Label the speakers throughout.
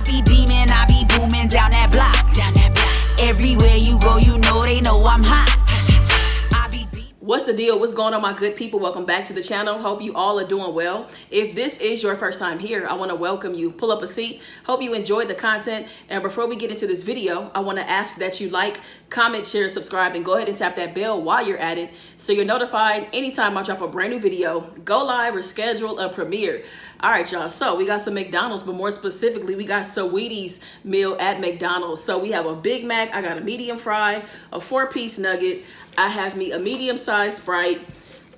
Speaker 1: be beaming, I be booming down that block. Everywhere you go, you know they know I'm hot.
Speaker 2: What's the deal? What's going on, my good people? Welcome back to the channel. Hope you all are doing well. If this is your first time here, I want to welcome you. Pull up a seat. Hope you enjoyed the content. And before we get into this video, I want to ask that you like, comment, share, subscribe, and go ahead and tap that bell while you're at it so you're notified anytime I drop a brand new video, go live, or schedule a premiere. All right, y'all. So we got some McDonald's, but more specifically, we got Saweetie's meal at McDonald's. So we have a Big Mac. I got a medium fry, a 4-piece nugget. I have me a medium-sized Sprite.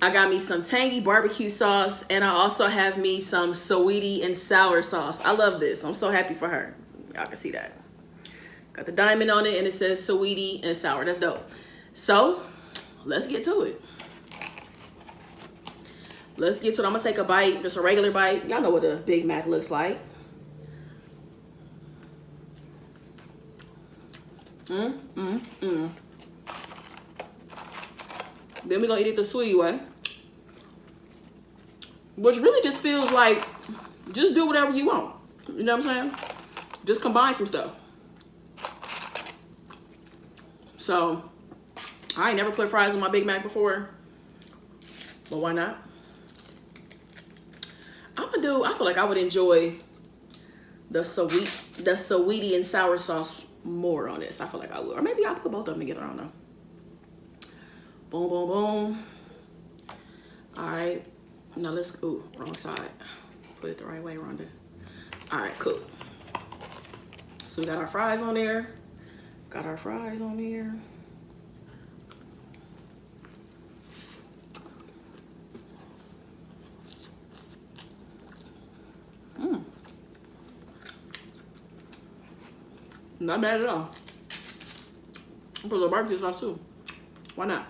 Speaker 2: I got me some tangy barbecue sauce, and I also have me some Saweetie and sour sauce. I love this. I'm so happy for her. Y'all can see that. Got the diamond on it, and it says Saweetie and sour. That's dope. So let's get to it. Let's get to it. I'm gonna take a bite, just a regular bite. Y'all know what a Big Mac looks like. Then we're gonna eat it the Saweetie way, which really just feels like just do whatever you want. You know what I'm saying? Just combine some stuff. So I ain't never put fries on my Big Mac before, but why not? I feel like I would enjoy the Saweetie and sour sauce more on this. I feel like I would, or maybe I'll put both of them together. I don't know. Boom, boom, boom. All right, now let's, ooh, wrong side. Put it the right way, Rhonda. All right, cool. So we got our fries on there. Got our fries on there. Not bad at all. I'll put a little barbecue sauce too. Why not?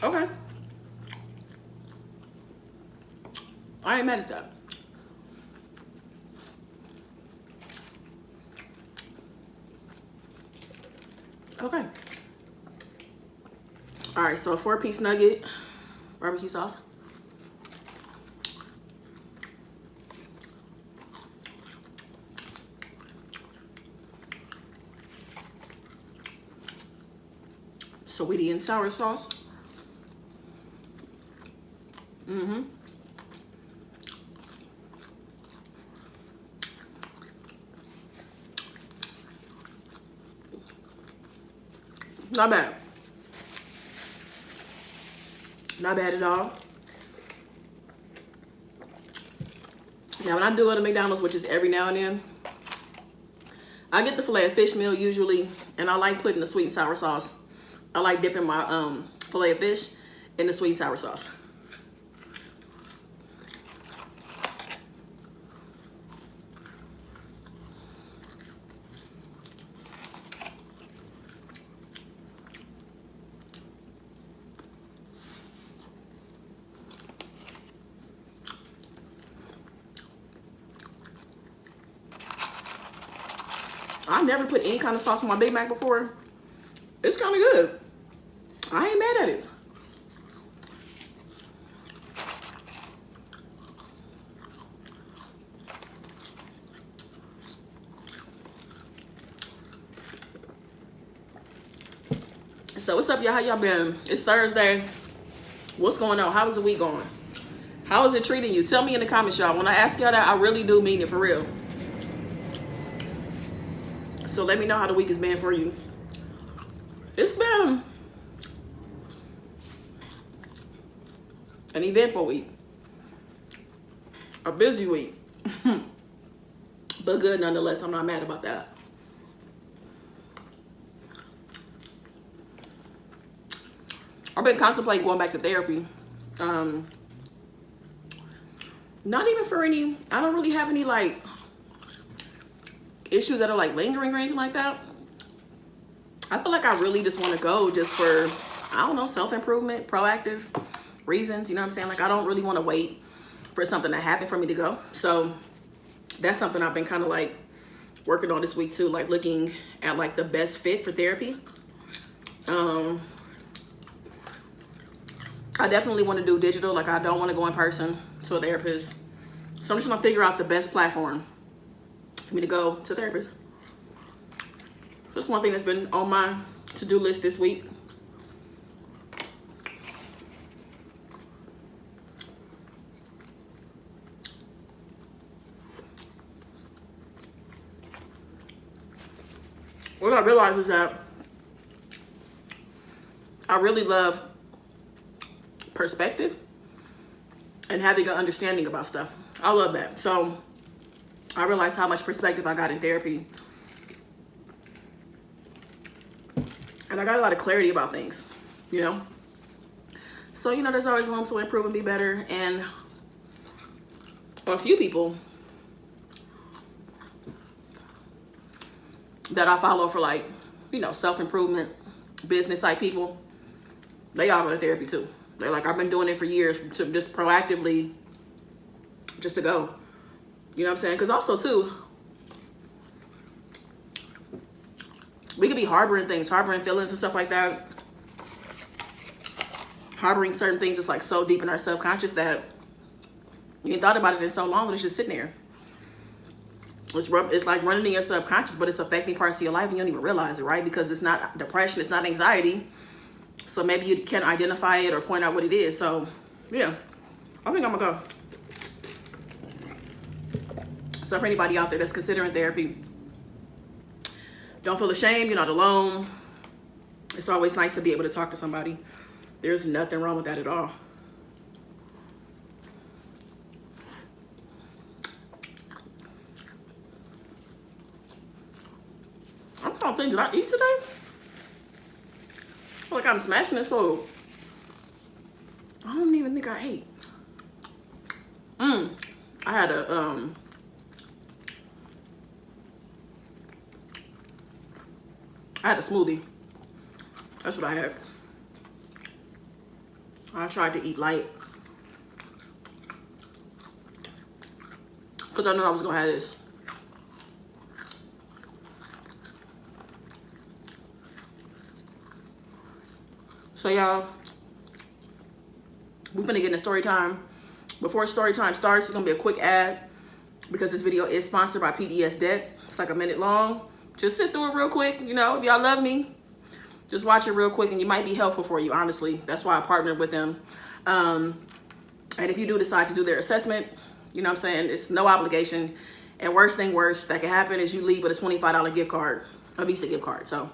Speaker 2: Okay. I ain't mad at that. Okay. All right, so a 4-piece nugget, barbecue sauce. Saweetie and sour sauce. Not bad. Not bad at all. Now, when I do it at McDonald's, which is every now and then, I get the filet of fish meal usually, and I like putting the sweet and sour sauce. I like dipping my filet of fish in the sweet and sour sauce. I've never put any kind of sauce on my Big Mac before. It's kind of good. I ain't mad at it. So what's up, y'all? How y'all been? It's Thursday. What's going on? How is the week going? How is it treating you? Tell me in the comments, y'all. When I ask y'all that, I really do mean it for real. So let me know how the week has been for you. It's been an eventful week. A busy week. But good nonetheless. I'm not mad about that. I've been contemplating going back to therapy. Not even for any, I don't really have any like issues that are like lingering or anything like that. I feel like I really just want to go just for, I don't know, self-improvement, proactive reasons. You know what I'm saying? Like I don't really want to wait for something to happen for me to go. So that's something I've been kind of like working on this week too, like looking at like the best fit for therapy. I definitely want to do digital. Like I don't want to go in person to a therapist. So I'm just gonna figure out the best platform for me to go to a therapist. So that's one thing that's been on my to-do list this week. What I realized is that I really love perspective and having an understanding about stuff. I love that. So I realized how much perspective I got in therapy. And I got a lot of clarity about things, you know? So, you know, there's always room to improve and be better. And a few people that I follow for like, you know, self-improvement, business type people, they all go to therapy too. They're like, I've been doing it for years to just proactively, just to go. You know what I'm saying? Because also too, we could be harboring things, harboring feelings and stuff like that. Harboring certain things that's like so deep in our subconscious that you ain't thought about it in so long, but it's just sitting there. It's like running in your subconscious, but it's affecting parts of your life and you don't even realize it, right? Because it's not depression, it's not anxiety. So maybe you can identify it or point out what it is. So yeah, I think I'm gonna go. So for anybody out there that's considering therapy, don't feel ashamed, you're not alone. It's always nice to be able to talk to somebody. There's nothing wrong with that at all. I'm trying to think, did I eat today? I feel like I'm smashing this food. I don't even think I ate. I had a smoothie. That's what I had. I tried to eat light because I knew I was gonna have this. So y'all, we're gonna get into story time. Before story time starts, it's gonna be a quick ad because this video is sponsored by PDS Debt. It's like a minute long. Just sit through it real quick. You know, if y'all love me, just watch it real quick and it might be helpful for you, honestly. That's why I partnered with them. And if you do decide to do their assessment, you know what I'm saying, it's no obligation. And worst thing that can happen is you leave with a $25 gift card, a Visa gift card. So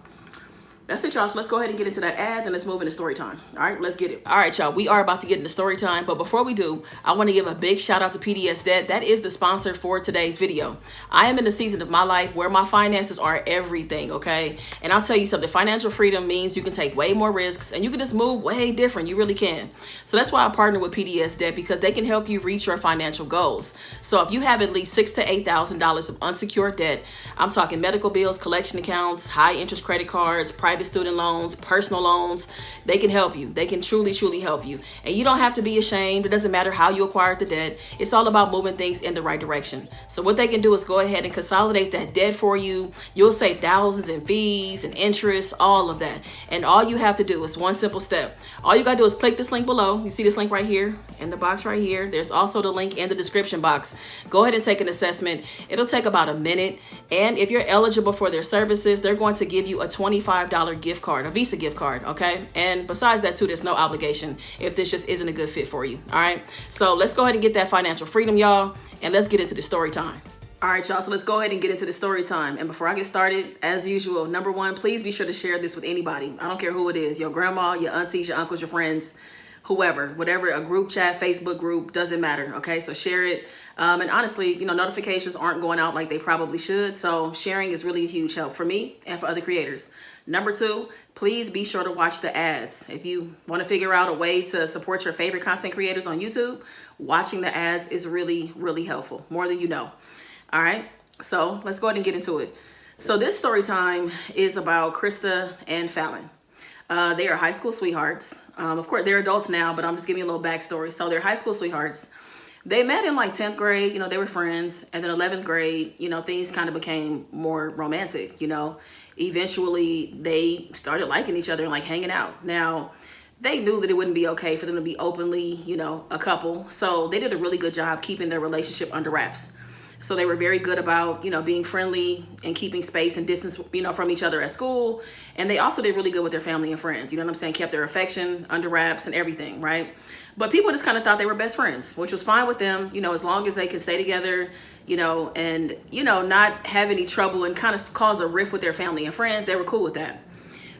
Speaker 2: that's it, y'all. So let's go ahead and get into that ad and let's move into story time. All right, let's get it. All right, y'all, we are about to get into story time. But before we do, I want to give a big shout out to PDS Debt. That is the sponsor for today's video. I am in the season of my life where my finances are everything, okay? And I'll tell you something, financial freedom means you can take way more risks and you can just move way different. You really can. So that's why I partner with PDS Debt, because they can help you reach your financial goals. So if you have at least $6,000 to $8,000 of unsecured debt, I'm talking medical bills, collection accounts, high interest credit cards, private student loans, personal loans, they can help you. They can truly, truly help you. And you don't have to be ashamed. It doesn't matter how you acquired the debt. It's all about moving things in the right direction. So what they can do is go ahead and consolidate that debt for you. You'll save thousands in fees and interest, all of that. And all you have to do is one simple step. All you got to do is click this link below. You see this link right here in the box right here. There's also the link in the description box. Go ahead and take an assessment. It'll take about a minute. And if you're eligible for their services, they're going to give you a $25 gift card, a Visa gift card, okay? And besides that too, there's no obligation if this just isn't a good fit for you, all right? So let's go ahead and get that financial freedom, y'all, and let's get into the story time. All right, y'all, so let's go ahead and get into the story time. And before I get started, as usual, number one, please be sure to share this with anybody. I don't care who it is, your grandma, your aunties, your uncles, your friends, whoever, whatever, a group chat, Facebook group, doesn't matter, okay? So share it. And honestly, you know, notifications aren't going out like they probably should. So sharing is really a huge help for me and for other creators. Number two, please be sure to watch the ads. If you want to figure out a way to support your favorite content creators on YouTube, watching the ads is really, really helpful, more than you know. All right, so let's go ahead and get into it. So this story time is about Krista and Fallon. They are high school sweethearts. Of course, they're adults now, but I'm just giving you a little backstory. So they're high school sweethearts. They met in like 10th grade, you know, they were friends. And then 11th grade, you know, things kind of became more romantic, you know. Eventually, they started liking each other and like hanging out. Now, they knew that it wouldn't be okay for them to be openly, you know, a couple. So they did a really good job keeping their relationship under wraps. So they were very good about, you know, being friendly and keeping space and distance, you know, from each other at school. And they also did really good with their family and friends. You know what I'm saying? Kept their affection under wraps and everything, right? But people just kind of thought they were best friends, which was fine with them, you know, as long as they could stay together, you know, and, you know, not have any trouble and kind of cause a rift with their family and friends. They were cool with that.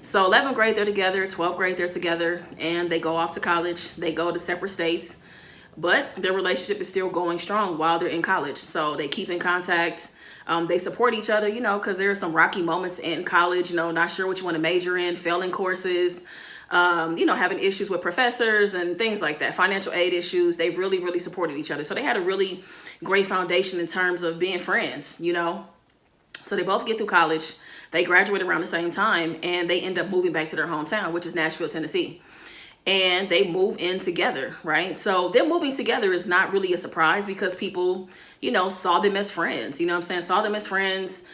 Speaker 2: So 11th grade, they're together. 12th grade, they're together. And they go off to college. They go to separate states. But their relationship is still going strong while they're in college. So they keep in contact. They support each other, you know, because there are some rocky moments in college, you know, not sure what you want to major in, failing courses, you know, having issues with professors and things like that, financial aid issues. They really, really supported each other. So they had a really great foundation in terms of being friends, you know. So they both get through college. They graduate around the same time, and they end up moving back to their hometown, which is Nashville, Tennessee. And they move in together, right? So them moving together is not really a surprise because people, you know, saw them as friends, you know what I'm saying? Saw them as friends,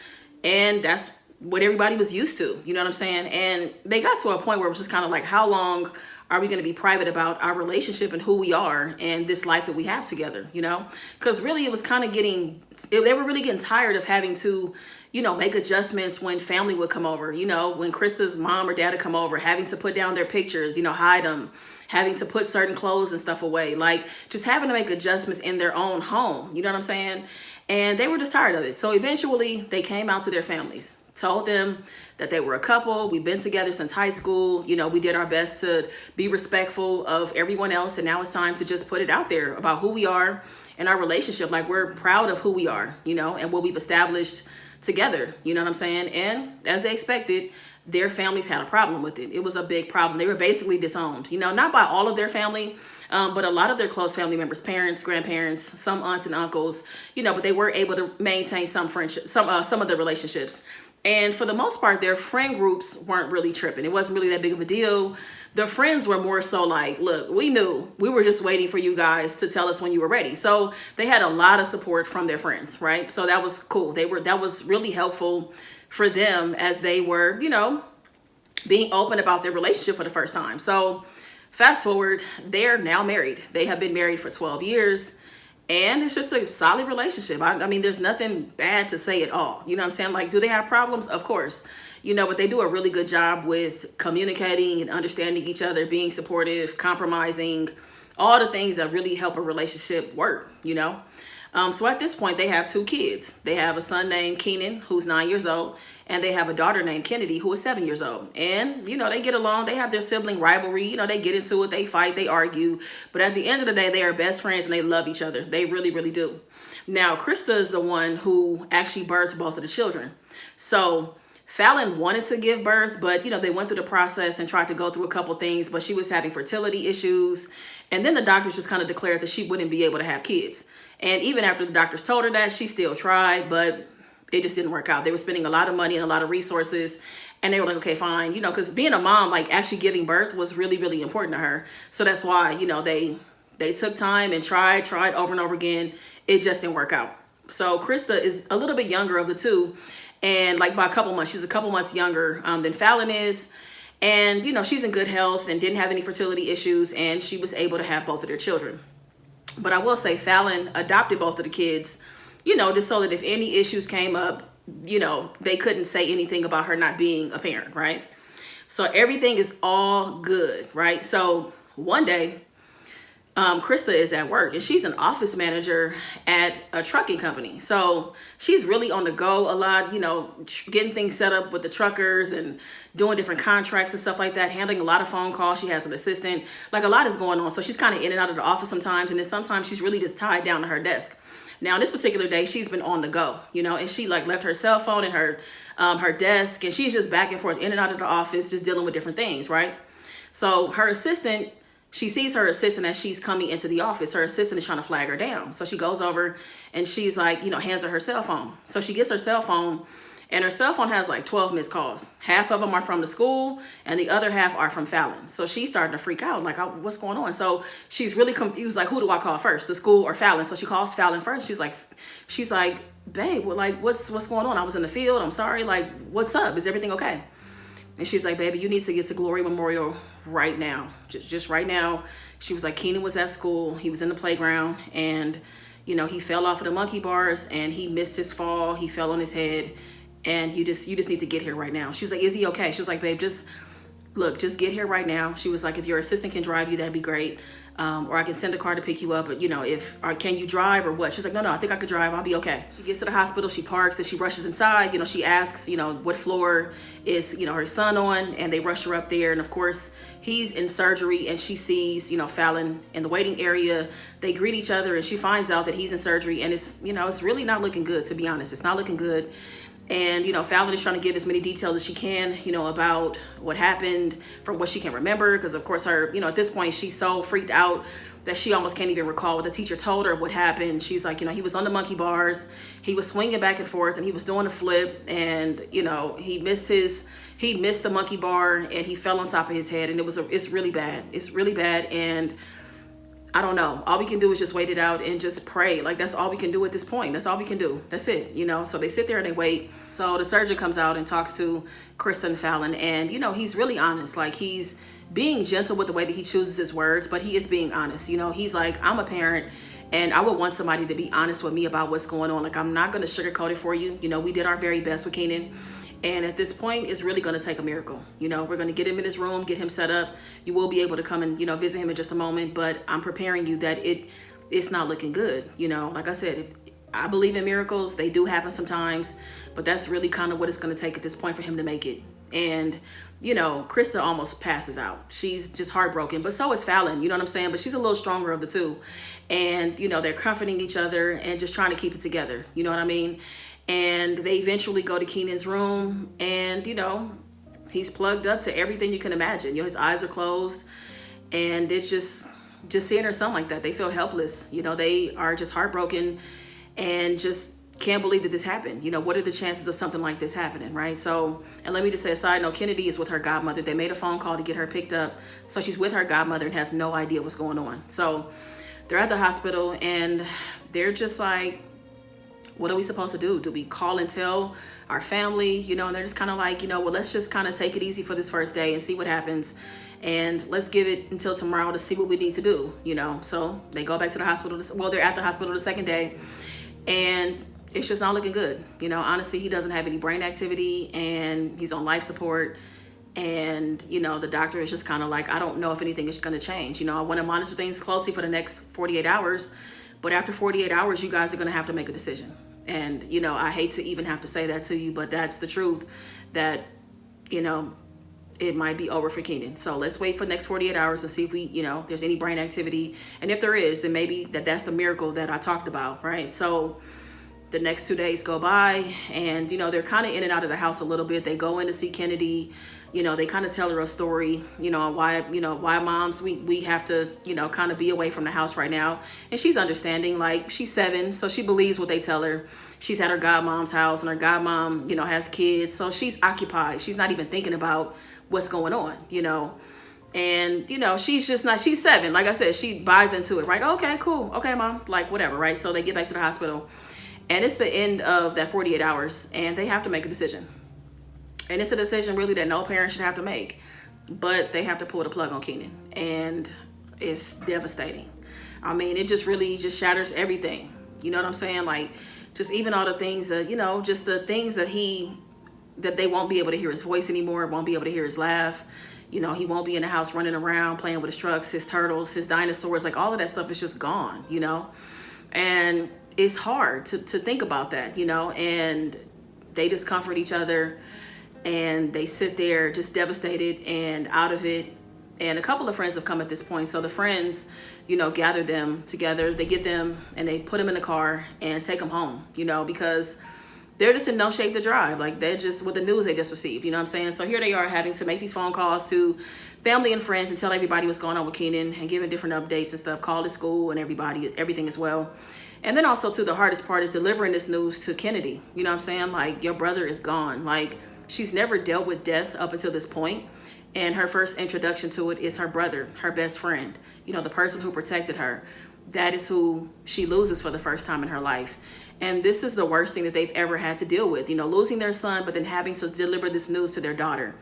Speaker 2: and that's what everybody was used to, you know what I'm saying? And they got to a point where it was just kind of like, how long are we going to be private about our relationship and who we are and this life that we have together, you know? Because really it was kind of they were really getting tired of having to, you know, make adjustments when family would come over, you know, when Krista's mom or dad would come over, having to put down their pictures, you know, hide them, having to put certain clothes and stuff away, like just having to make adjustments in their own home, you know what I'm saying? And they were just tired of it. So eventually they came out to their families, told them that they were a couple. We've been together since high school. You know, we did our best to be respectful of everyone else. And now it's time to just put it out there about who we are and our relationship. Like, we're proud of who we are, you know, and what we've established together, you know what I'm saying? And as they expected, their families had a problem with it. It was a big problem. They were basically disowned, you know, not by all of their family, but a lot of their close family members, parents, grandparents, some aunts and uncles, you know, but they were able to maintain some friendship, some of the relationships. And for the most part, their friend groups weren't really tripping. It wasn't really that big of a deal. The friends were more so like, look, we knew, we were just waiting for you guys to tell us when you were ready. So they had a lot of support from their friends, right? So that was cool. That was really helpful for them as they were, you know, being open about their relationship for the first time. So fast forward, they're now married. They have been married for 12 years. And it's just a solid relationship. I mean, there's nothing bad to say at all. You know what I'm saying? Like, do they have problems? Of course. You know, but they do a really good job with communicating and understanding each other, being supportive, compromising, all the things that really help a relationship work, you know? So at this point, they have 2 kids. They have a son named Keenan, who's 9 years old, and they have a daughter named Kennedy, who is 7 years old. And, you know, they get along. They have their sibling rivalry. You know, they get into it. They fight. They argue. But at the end of the day, they are best friends and they love each other. They really, really do. Now, Krista is the one who actually birthed both of the children. So Fallon wanted to give birth, but, you know, they went through the process and tried to go through a couple things, but she was having fertility issues. And then the doctors just kind of declared that she wouldn't be able to have kids. And even after the doctors told her that, she still tried, but it just didn't work out. They were spending a lot of money and a lot of resources. And they were like, okay, fine. You know, because being a mom, like actually giving birth was really, really important to her. So that's why, you know, they took time and tried over and over again. It just didn't work out. So Krista is a little bit younger of the two. And like by a couple months, she's a couple months younger than Fallon is. And, you know, she's in good health and didn't have any fertility issues. And she was able to have both of their children. But I will say Fallon adopted both of the kids, you know, just so that if any issues came up, you know, they couldn't say anything about her not being a parent, right? So everything is all good, right? So one day, Krista is at work and she's an office manager at a trucking company. So she's really on the go a lot, you know, getting things set up with the truckers and doing different contracts and stuff like that, handling a lot of phone calls. She has an assistant, like a lot is going on. So she's kind of in and out of the office sometimes. And then sometimes she's really just tied down to her desk. Now, this particular day, she's been on the go, you know, and she like left her cell phone and her desk, and she's just back and forth in and out of the office, just dealing with different things, right? So her assistant, she sees her assistant as she's coming into the office. Her assistant is trying to flag her down. So she goes over and she's like, you know, hands her cell phone. So she gets her cell phone And her cell phone has like 12 missed calls. Half of them are from the school and the other half are from Fallon. So she's starting to freak out, like, what's going on? So she's really confused, like, who do I call first, the school or Fallon? So she calls Fallon first. She's like, babe, well, like, what's going on? I was in the field. I'm sorry. Like, what's up? Is everything okay? And she's like, baby, you need to get to Glory Memorial right now. Just right now. She was like, Keenan was at school. He was in the playground and, you know, he fell off of the monkey bars and he missed his fall. He fell on his head. And you just need to get here right now. She's like, is he okay? She was like, babe, just get here right now. She was like, if your assistant can drive you, that'd be great. Or I can send a car to pick you up. But, you know, or can you drive or what? She's like, no, I think I could drive. I'll be okay. She gets to the hospital. She parks and she rushes inside. You know, she asks, you know, what floor is, you know, her son on? And they rush her up there. And, of course, he's in surgery and she sees, you know, Fallon in the waiting area. They greet each other and she finds out that he's in surgery. And it's, you know, it's really not looking good, to be honest. It's not looking good. And, you know, Fallon is trying to give as many details as she can, you know, about what happened from what she can remember. Because, of course, her, you know, at this point, she's so freaked out that she almost can't even recall what the teacher told her what happened. She's like, you know, he was on the monkey bars. He was swinging back and forth and he was doing a flip. And, you know, he missed the monkey bar and he fell on top of his head. And it's really bad. It's really bad. And I don't know. All we can do is just wait it out and just pray. Like, that's all we can do at this point. That's all we can do. That's it, you know? So they sit there and they wait. So the surgeon comes out and talks to Krista and Fallon. And, you know, he's really honest. Like, he's being gentle with the way that he chooses his words, but he is being honest. You know, he's like, I'm a parent and I would want somebody to be honest with me about what's going on. Like, I'm not going to sugarcoat it for you. You know, we did our very best with Keenan. And at this point, it's really going to take a miracle. You know, we're going to get him in his room, get him set up. You will be able to come and, you know, visit him in just a moment. But I'm preparing you that it's not looking good. You know, like I said, I believe in miracles. They do happen sometimes. But that's really kind of what it's going to take at this point for him to make it. And, you know, Krista almost passes out. She's just heartbroken. But so is Fallon, you know what I'm saying? But she's a little stronger of the two. And, you know, they're comforting each other and just trying to keep it together. You know what I mean? And they eventually go to Keenan's room and, you know, he's plugged up to everything you can imagine. You know, his eyes are closed and it's just seeing her son like that. They feel helpless. You know, they are just heartbroken and just can't believe that this happened. You know, what are the chances of something like this happening, right? So, and let me just say a side note, Kennedy is with her godmother. They made a phone call to get her picked up. So she's with her godmother and has no idea what's going on. So they're at the hospital and they're just like, what are we supposed to do? Do we call and tell our family? You know, and they're just kind of like, you know, well, let's just kind of take it easy for this first day and see what happens. And let's give it until tomorrow to see what we need to do, you know. So they go back to the hospital. Well, they're at the hospital the second day and it's just not looking good. You know, honestly, he doesn't have any brain activity and he's on life support. And, you know, the doctor is just kind of like, I don't know if anything is going to change. You know, I want to monitor things closely for the next 48 hours. But after 48 hours, you guys are going to have to make a decision. And, you know, I hate to even have to say that to you, but that's the truth, that, you know, it might be over for Keenan. So let's wait for the next 48 hours and see if we, you know, there's any brain activity. And if there is, then maybe that's the miracle that I talked about, right? So the next 2 days go by and, you know, they're kind of in and out of the house a little bit. They go in to see Kennedy. You know, they kind of tell her a story, you know, why moms, we have to, you know, kind of be away from the house right now. And she's understanding, like, she's 7, so she believes what they tell her. She's at her godmom's house and her godmom, you know, has kids. So she's occupied. She's not even thinking about what's going on, you know. And, you know, she's 7. Like I said, she buys into it, right? Okay, cool. Okay, mom, like, whatever, right? So they get back to the hospital. And it's the end of that 48 hours and they have to make a decision. And it's a decision really that no parent should have to make, but they have to pull the plug on Keenan and it's devastating. I mean, it just really just shatters everything. You know what I'm saying? Like, just even all the things that, you know, just the things that they won't be able to hear his voice anymore, won't be able to hear his laugh. You know, he won't be in the house running around playing with his trucks, his turtles, his dinosaurs, like all of that stuff is just gone, you know? And it's hard to think about that, you know, and they just comfort each other. And they sit there just devastated and out of it. And a couple of friends have come at this point. So the friends, you know, gather them together. They get them and they put them in the car and take them home, you know, because they're just in no shape to drive. Like, they're just with the news they just received, you know what I'm saying? So here they are having to make these phone calls to family and friends and tell everybody what's going on with Keenan and giving different updates and stuff. Call to school and everything as well. And then also too, the hardest part is delivering this news to Kennedy. You know what I'm saying? Like, your brother is gone. Like, she's never dealt with death up until this point. And her first introduction to it is her brother, her best friend, you know, the person who protected her. That is who she loses for the first time in her life. And this is the worst thing that they've ever had to deal with, you know, losing their son, but then having to deliver this news to their daughter.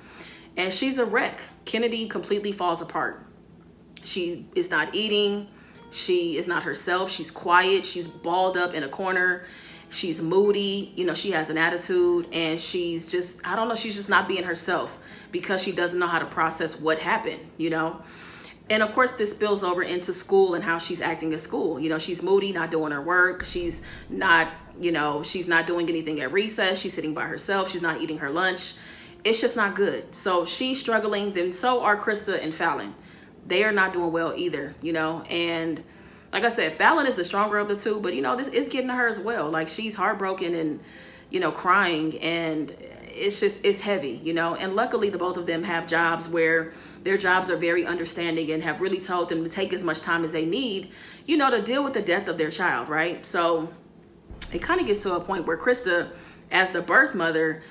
Speaker 2: And she's a wreck. Kennedy completely falls apart. She is not eating. She is not herself. She's quiet. She's balled up in a corner. She's moody. You know, she has an attitude, and she's just, I don't know, she's just not being herself because she doesn't know how to process what happened, you know. And of course, this spills over into school and how she's acting at school. You know, she's moody, not doing her work. She's not, you know, she's not doing anything at recess. She's sitting by herself. She's not eating her lunch. It's just not good. So she's struggling. Then so are Krista and Fallon. They are not doing well either, you know. And like I said, Fallon is the stronger of the two, but you know, this is getting to her as well. Like, she's heartbroken and, you know, crying, and it's heavy, you know. And luckily the both of them have jobs where their jobs are very understanding and have really told them to take as much time as they need, you know, to deal with the death of their child, right? So it kind of gets to a point where Krista, as the birth mother,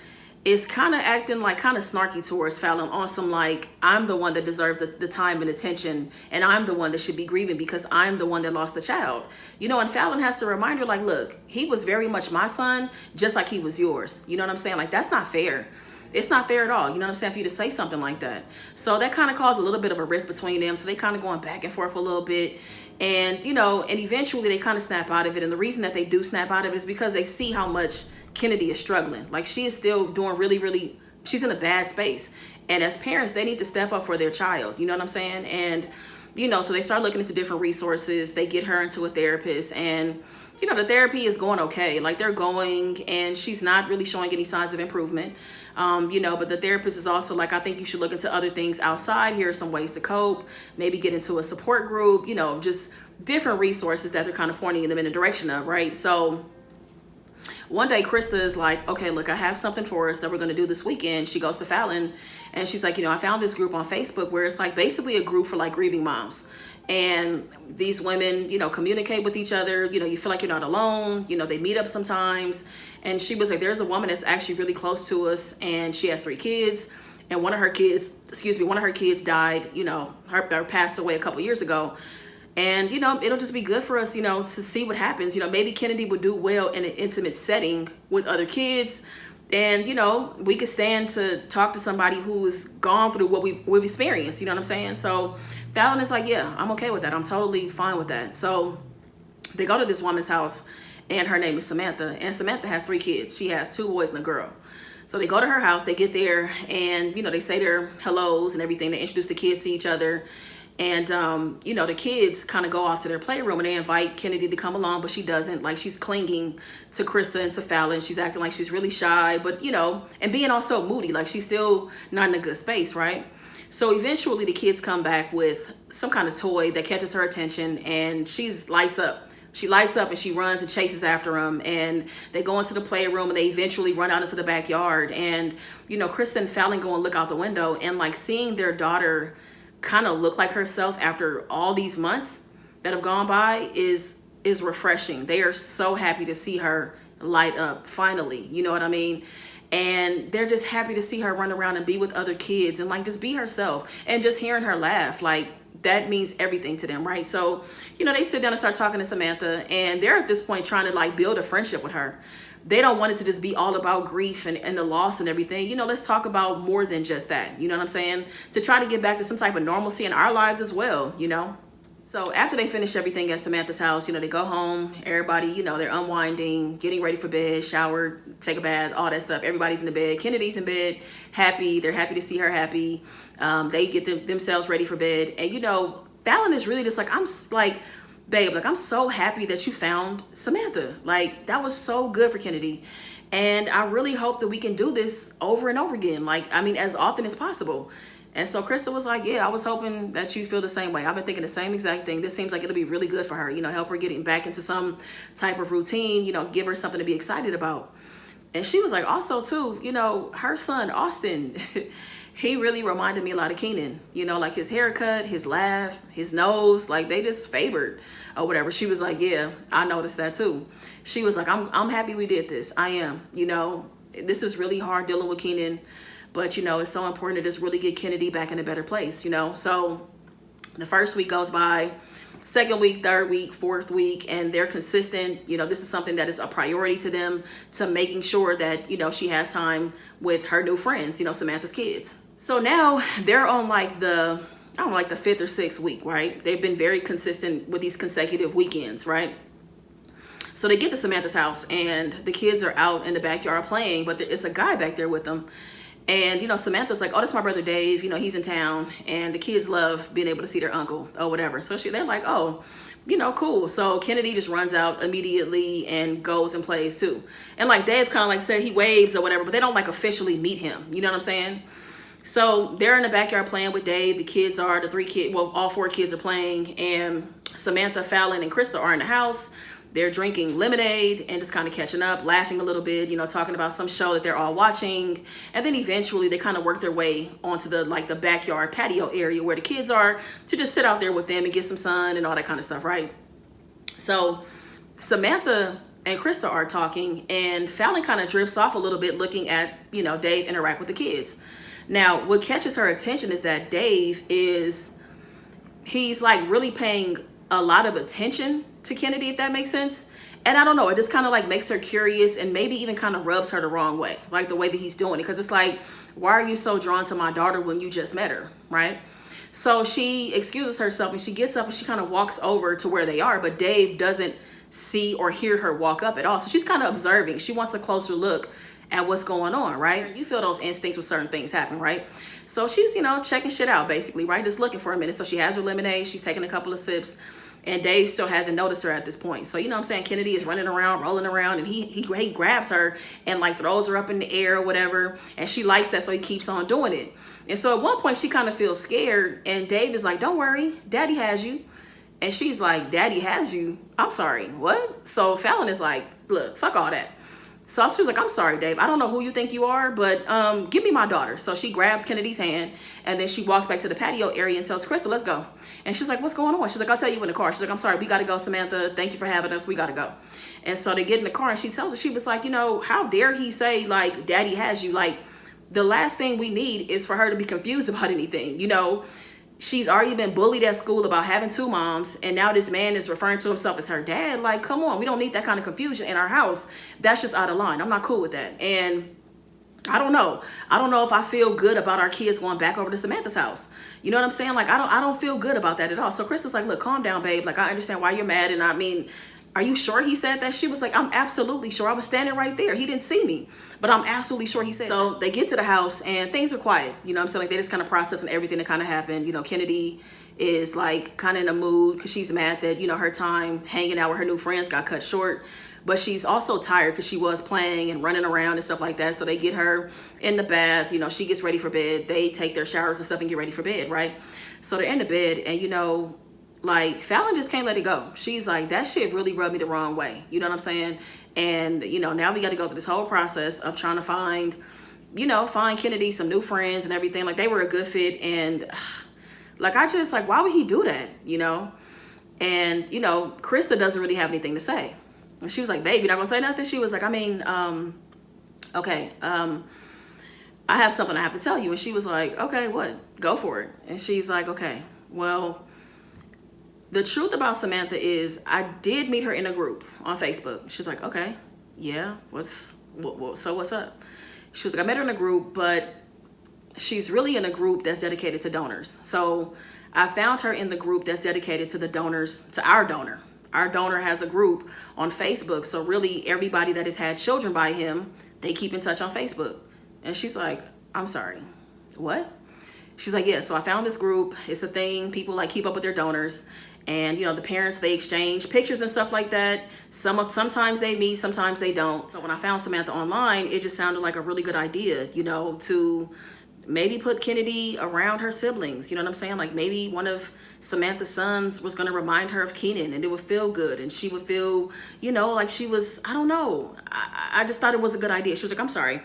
Speaker 2: is kind of acting like kind of snarky towards Fallon on some like, I'm the one that deserves the time and attention, and I'm the one that should be grieving because I'm the one that lost the child, you know. And Fallon has to remind her, like, look, he was very much my son, just like he was yours. You know what I'm saying? Like, that's not fair. It's not fair at all. You know what I'm saying? For you to say something like that. So that kind of caused a little bit of a rift between them. So they kind of going back and forth a little bit. And, you know, and eventually they kind of snap out of it. And the reason that they do snap out of it is because they see how much Kennedy is struggling. Like, she is still doing really, she's in a bad space. And as parents, they need to step up for their child. You know what I'm saying? And, you know, so they start looking into different resources. They get her into a therapist, and, you know, the therapy is going okay. Like, they're going, and she's not really showing any signs of improvement. You know, but the therapist is also like, I think you should look into other things outside. Here are some ways to cope. Maybe get into a support group, you know, just different resources that they're kind of pointing them in the direction of, right? So one day Krista is like, okay, look, I have something for us that we're going to do this weekend. She goes to Fallon and she's like, you know, I found this group on Facebook where it's like basically a group for like grieving moms. And these women, you know, communicate with each other. You know, you feel like you're not alone. You know, they meet up sometimes. And she was like, there's a woman that's actually really close to us, and she has 3 kids. And one of her kids died, you know, her passed away a couple years ago. And, you know, it'll just be good for us, you know, to see what happens. You know, maybe Kennedy would do well in an intimate setting with other kids. And, you know, we could stand to talk to somebody who's gone through what we've experienced. You know what I'm saying? So Fallon is like, yeah, I'm okay with that. I'm totally fine with that. So they go to this woman's house, and her name is Samantha. And Samantha has 3 kids. She has 2 boys and a girl. So they go to her house. They get there, and, you know, they say their hellos and everything. They introduce the kids to each other. And, you know, the kids kind of go off to their playroom, and they invite Kennedy to come along, but she doesn't. Like, she's clinging to Krista and to Fallon. She's acting like she's really shy, but, you know, and being also moody. Like, she's still not in a good space, right? So eventually the kids come back with some kind of toy that catches her attention, and she lights up. She lights up and she runs and chases after them, and they go into the playroom, and they eventually run out into the backyard. And, you know, Krista and Fallon go and look out the window, and like seeing their daughter kind of look like herself after all these months that have gone by is refreshing. They are so happy to see her light up finally, you know what I mean? And they're just happy to see her run around and be with other kids and like just be herself, and just hearing her laugh, like that means everything to them, right? So, you know, they sit down and start talking to Samantha, and they're at this point trying to like build a friendship with her. They don't want it to just be all about grief and the loss and everything. You know, let's talk about more than just that. You know what I'm saying? To try to get back to some type of normalcy in our lives as well, you know? So after they finish everything at Samantha's house, you know, they go home, everybody, you know, they're unwinding, getting ready for bed, shower, take a bath, all that stuff. Everybody's in the bed. Kennedy's in bed, happy. They're happy to see her happy. They get themselves ready for bed. And, you know, Fallon is really just like, I'm like, babe, like, I'm so happy that you found Samantha. Like, that was so good for Kennedy. And I really hope that we can do this over and over again. Like, I mean, as often as possible. And so Krista was like, yeah, I was hoping that you feel the same way. I've been thinking the same exact thing. This seems like it'll be really good for her, you know, help her getting back into some type of routine, you know, give her something to be excited about. And she was like, also too, you know, her son, Austin, he really reminded me a lot of Keenan, you know, like his haircut, his laugh, his nose, like they just favored or whatever. She was like, yeah, I noticed that too. She was like, I'm happy we did this. I am, you know, this is really hard dealing with Keenan, but you know, it's so important to just really get Kennedy back in a better place, you know? So the first week goes by, second week, third week, fourth week, and they're consistent. You know, this is something that is a priority to them, to making sure that, you know, she has time with her new friends, you know, Samantha's kids. So now they're on like the, I don't know, like the 5th or 6th week, right? They've been very consistent with these consecutive weekends, right? So they get to Samantha's house and the kids are out in the backyard playing, but it's a guy back there with them. And, you know, Samantha's like, oh, that's my brother Dave. You know, he's in town. And the kids love being able to see their uncle or whatever. So they're like, oh, you know, cool. So Kennedy just runs out immediately and goes and plays too. And like Dave kind of like said, he waves or whatever, but they don't like officially meet him. You know what I'm saying? So they're in the backyard playing with Dave. The kids are, all 4 kids are playing. And Samantha, Fallon, and Krista are in the house. They're drinking lemonade and just kind of catching up, laughing a little bit, you know, talking about some show that they're all watching. And then eventually they kind of work their way onto the backyard patio area where the kids are, to just sit out there with them and get some sun and all that kind of stuff, right? So Samantha and Krista are talking and Fallon kind of drifts off a little bit, looking at, you know, Dave interact with the kids. Now, what catches her attention is that Dave he's like really paying a lot of attention to Kennedy, if that makes sense. And I don't know, it just kind of like makes her curious and maybe even kind of rubs her the wrong way, like the way that he's doing it. Because it's like, why are you so drawn to my daughter when you just met her, right? So she excuses herself and she gets up and she kind of walks over to where they are, but Dave doesn't see or hear her walk up at all. So she's kind of observing. She wants a closer look at what's going on, right? You feel those instincts when certain things happen, right? So she's, you know, checking shit out basically, right? Just looking for a minute. So she has her lemonade, she's taking a couple of sips, and Dave still hasn't noticed her at this point. So, you know what I'm saying? Kennedy is running around, rolling around, and he grabs her and like throws her up in the air or whatever. And she likes that, so he keeps on doing it. And so at one point she kind of feels scared, and Dave is like, don't worry, Daddy has you. And she's like, Daddy has you? I'm sorry, what? So Fallon is like, look, fuck all that. So she was like, I'm sorry, Dave. I don't know who you think you are, but give me my daughter. So she grabs Kennedy's hand, and then she walks back to the patio area and tells Krista, let's go. And she's like, what's going on? She's like, I'll tell you in the car. She's like, I'm sorry, we got to go, Samantha. Thank you for having us. We got to go. And so they get in the car, and she tells her, she was like, you know, how dare he say, like, Daddy has you? Like, the last thing we need is for her to be confused about anything, you know? She's already been bullied at school about having 2 moms, and now this man is referring to himself as her dad. Like, come on, we don't need that kind of confusion in our house. That's just out of line. I'm not cool with that. And I don't know if I feel good about our kids going back over to Samantha's house. You know what I'm saying? Like, I don't feel good about that at all. So Krista's like, look, calm down, babe. Like, I understand why you're mad. And I mean, are you sure he said that? She was like, I'm absolutely sure. I was standing right there. He didn't see me, but I'm absolutely sure he said so that. They get to the house and things are quiet. You know what I'm saying? Like, they just kind of processing everything that kind of happened. You know, Kennedy is like kind of in a mood because she's mad that, you know, her time hanging out with her new friends got cut short. But she's also tired because she was playing and running around and stuff like that. So they get her in the bath. You know, she gets ready for bed. They take their showers and stuff and get ready for bed, right? So they're in the bed, and, you know, like, Fallon just can't let it go. She's like, that shit really rubbed me the wrong way. You know what I'm saying? And, you know, now we got to go through this whole process of trying to find Kennedy some new friends and everything. Like, they were a good fit. And, like, I just, like, why would he do that, you know? And, you know, Krista doesn't really have anything to say. And she was like, babe, you're not going to say nothing? She was like, I mean, okay, I have something I have to tell you. And she was like, okay, what? Go for it. And she's like, okay, well, the truth about Samantha is I did meet her in a group on Facebook. She's like, okay, yeah, so what's up? She was like, I met her in a group, but she's really in a group that's dedicated to donors. So I found her in the group that's dedicated to the donors, to our donor. Our donor has a group on Facebook. So really everybody that has had children by him, they keep in touch on Facebook. And she's like, I'm sorry, what? She's like, yeah, so I found this group. It's a thing. People like keep up with their donors. And, you know, the parents, they exchange pictures and stuff like that. Sometimes they meet, sometimes they don't. So when I found Samantha online, it just sounded like a really good idea, you know, to maybe put Kennedy around her siblings. You know what I'm saying? Like maybe one of Samantha's sons was going to remind her of Kenan, and it would feel good, and she would feel, you know, like she was, I don't know. I just thought it was a good idea. She was like, I'm sorry,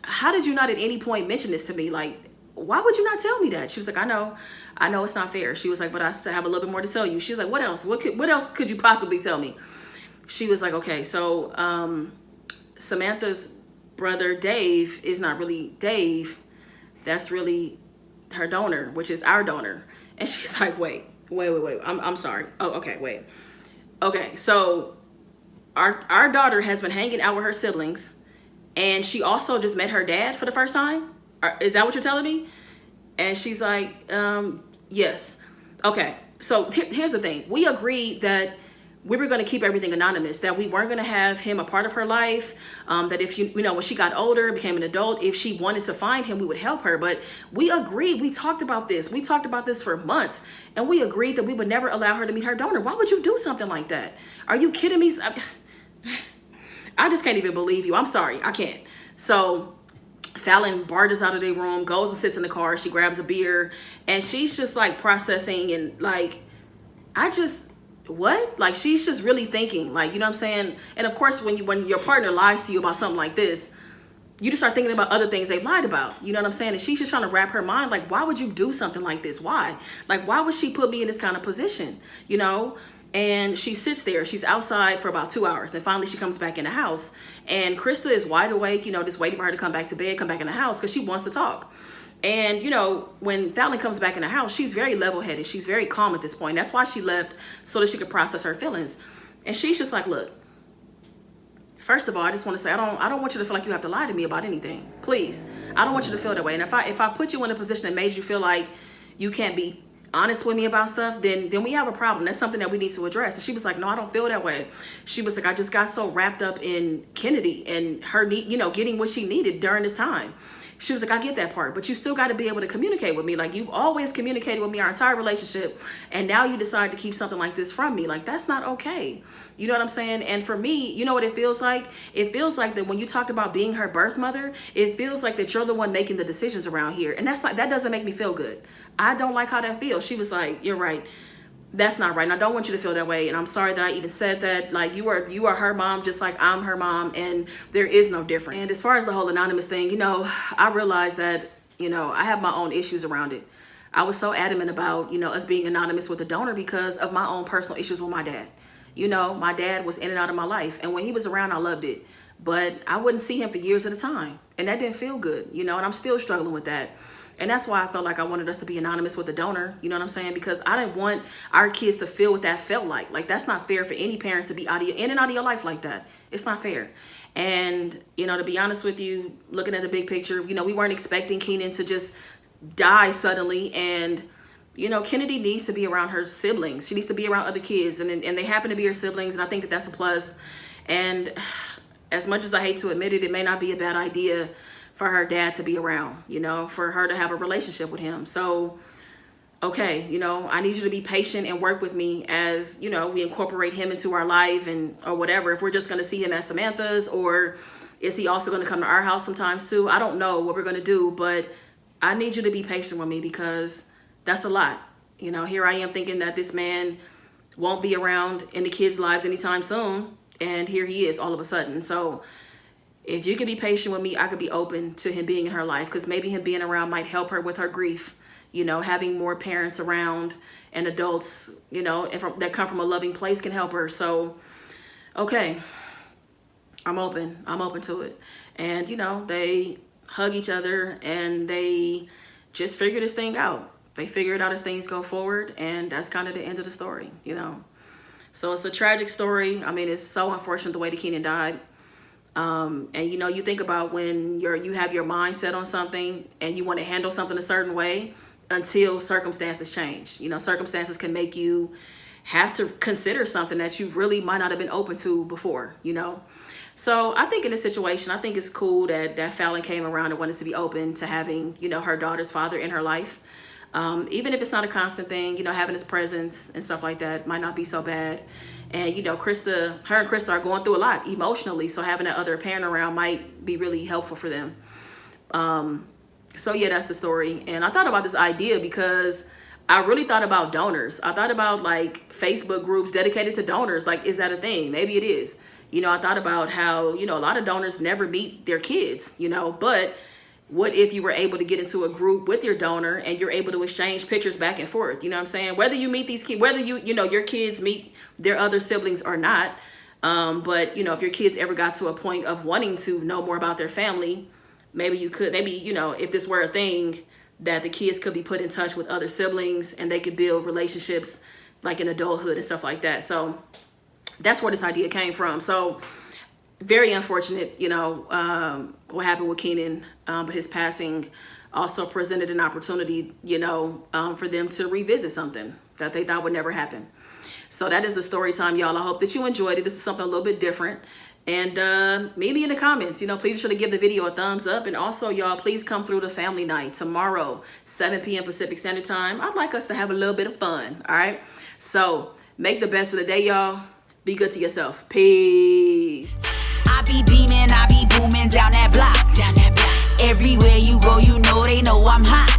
Speaker 2: how did you not at any point mention this to me? Like, why would you not tell me that? She was like, I know it's not fair. She was like, but I still have a little bit more to tell you. She was like, what else? What else could you possibly tell me? She was like, okay, so Samantha's brother Dave is not really Dave. That's really her donor, which is our donor. And she's like, wait. I'm sorry. Oh, okay, wait. Okay, so our daughter has been hanging out with her siblings, and she also just met her dad for the first time. Is that what you're telling me? And she's like, yes. Okay, so here's the thing. We agreed that we were going to keep everything anonymous, that we weren't going to have him a part of her life, that if you know, when she got older, became an adult, if she wanted to find him, we would help her. But we agreed, we talked about this for months, and we agreed that we would never allow her to meet her donor. Why would you do something like that? Are you kidding me? I just can't even believe you. I'm sorry, I can't. So Fallon barges out of their room, goes and sits in the car. She grabs a beer, and she's just like processing, and like, what? Like, she's just really thinking, like, you know what I'm saying? And of course, when your partner lies to you about something like this, you just start thinking about other things they've lied about. You know what I'm saying? And she's just trying to wrap her mind, like, why would you do something like this? Why? Like, why would she put me in this kind of position? You know? And she sits there. She's outside for about 2 hours. And finally, she comes back in the house. And Krista is wide awake, you know, just waiting for her to come back to bed, come back in the house, because she wants to talk. And, you know, when Fallon comes back in the house, she's very level-headed. She's very calm at this point. That's why she left, so that she could process her feelings. And she's just like, look, first of all, I just want to say, I don't want you to feel like you have to lie to me about anything. Please. I don't want you to feel that way. And if I put you in a position that made you feel like you can't be honest with me about stuff, then we have a problem. That's something that we need to address. And she was like, no, I don't feel that way. She was like, I just got so wrapped up in Kennedy and her, you know, getting what she needed during this time. She was like, I get that part, but you still got to be able to communicate with me. Like, you've always communicated with me our entire relationship, and now you decide to keep something like this from me. Like, that's not okay. You know what I'm saying? And for me, you know what it feels like? It feels like that when you talked about being her birth mother, it feels like that you're the one making the decisions around here. And that doesn't make me feel good. I don't like how that feels. She was like, you're right. That's not right. And I don't want you to feel that way. And I'm sorry that I even said that. Like, you are her mom, just like I'm her mom, and there is no difference. And as far as the whole anonymous thing, you know, I realized that, you know, I have my own issues around it. I was so adamant about, you know, us being anonymous with the donor because of my own personal issues with my dad. You know, my dad was in and out of my life, and when he was around, I loved it. But I wouldn't see him for years at a time, and that didn't feel good, you know, and I'm still struggling with that. And that's why I felt like I wanted us to be anonymous with the donor. You know what I'm saying? Because I didn't want our kids to feel what that felt like. Like, that's not fair for any parent to be in and out of your life like that. It's not fair. And, you know, to be honest with you, looking at the big picture, you know, we weren't expecting Kenan to just die suddenly. And, you know, Kennedy needs to be around her siblings. She needs to be around other kids. And they happen to be her siblings. And I think that that's a plus. And as much as I hate to admit it, it may not be a bad idea for her dad to be around, you know, for her to have a relationship with him. So, okay, you know, I need you to be patient and work with me as, you know, we incorporate him into our life and or whatever. If we're just going to see him at Samantha's, or is he also going to come to our house sometimes too? I don't know what we're going to do, but I need you to be patient with me because that's a lot. You know, here I am thinking that this man won't be around in the kids' lives anytime soon, and here he is all of a sudden. So if you could be patient with me, I could be open to him being in her life, because maybe him being around might help her with her grief. You know, having more parents around and adults, you know, that come from a loving place can help her. So, okay, I'm open to it. And, you know, they hug each other and they just figure this thing out. They figure it out as things go forward, and that's kind of the end of the story, you know. So it's a tragic story. I mean, it's so unfortunate the way that Kenan died. And, you know, you think about when you have your mind set on something and you want to handle something a certain way until circumstances change. You know, circumstances can make you have to consider something that you really might not have been open to before, you know. So I think in this situation, I think it's cool that Fallon came around and wanted to be open to having, you know, her daughter's father in her life. Even if it's not a constant thing, you know, having his presence and stuff like that might not be so bad. And, you know, her and Krista are going through a lot emotionally. So having that other parent around might be really helpful for them. So yeah, that's the story. And I thought about this idea because I really thought about donors. I thought about like Facebook groups dedicated to donors. Like, is that a thing? Maybe it is. You know, I thought about how, you know, a lot of donors never meet their kids, you know, but what if you were able to get into a group with your donor and you're able to exchange pictures back and forth? You know what I'm saying? Whether you meet these kids, whether you know, your kids meet their other siblings or not. But, you know, if your kids ever got to a point of wanting to know more about their family, maybe you could, maybe, you know, if this were a thing, that the kids could be put in touch with other siblings and they could build relationships like in adulthood and stuff like that. So that's where this idea came from. So very unfortunate, you know, what happened with Keenan, but his passing also presented an opportunity, you know, for them to revisit something that they thought would never happen. So that is the story time, y'all. I hope that you enjoyed it. This is something a little bit different. And maybe in the comments, you know, please be sure to give the video a thumbs up. And also, y'all, please come through to family night tomorrow, 7 p.m. Pacific Standard Time. I'd like us to have a little bit of fun. All right. So make the best of the day, y'all. Be good to yourself. Peace.
Speaker 1: I be beaming, I be booming down that block. Everywhere you go, you know they know I'm hot.